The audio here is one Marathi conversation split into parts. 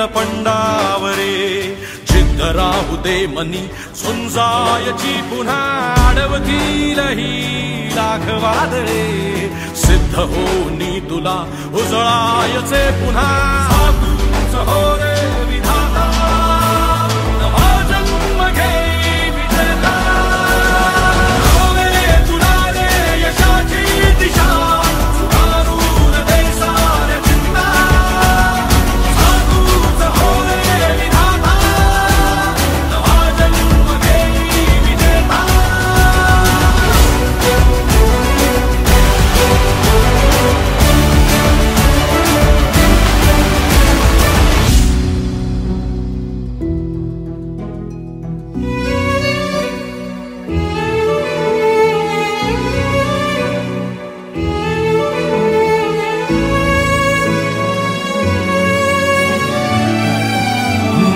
नीलपंडावरे जिद्द राहू दे मनी झुंजायची पुन्हा अडवतील ही लाख वादळे सिद्ध होनी तुला उजळायचे पुन्हा तूच हो रे विधाता नवा जन्म घे विजेता होवे तुला रे यशाची दिशा सुधारून दे साऱ्या चिंता तूच हो रे विधाता नवा जन्म घे विजेता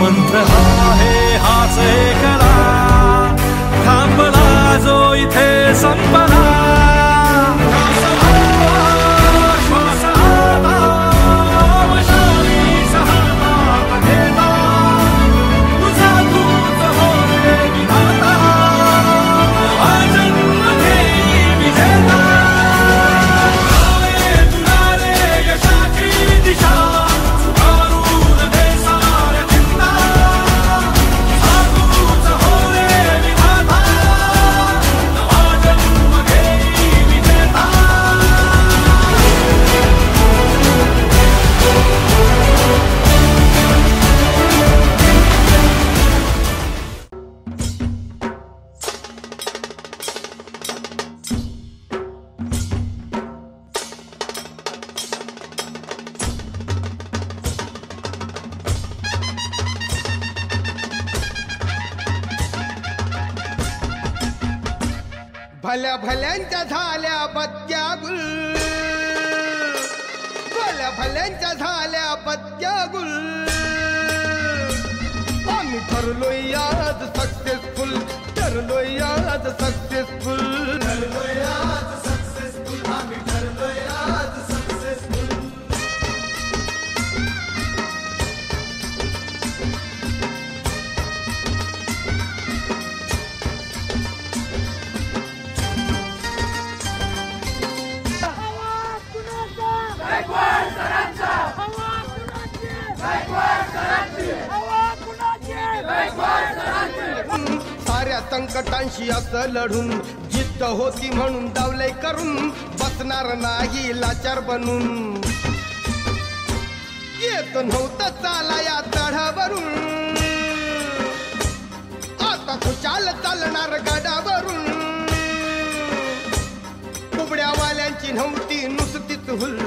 मंत्र आहे हाच एकला थांबला जो इथे संपला श्वास आता वशाली सहातात घेता तुझा तूच हो रे विधाता नवा जन्म घे विजेता होवे तुला रे यशाची दिशा सुधारून दे साऱ्या चिंता तूच हो रे विधाता नवा जन्म घे विजेता भल्या भल्यांच्या झाल्या पत्त्या गुल भल्या भल्यांच्या झाल्या पत्त्या गुल आम्ही ठरलोय आज सक्सेसफुल ठरलोय आज सक्सेसफुल ठरलोय आज सक्सेसफुल आम्ही ठरलोय आज सक्सेसफुल साऱ्या संकटांशी असं लढून जिद्द होती म्हणून डावलय करून बसणार नाही लाचार बनून येत नव्हतं चाला या चढावरून आता खुशाल चालणार गडावरून कुबड्यावाल्यांची नव्हती नुसतीच हुल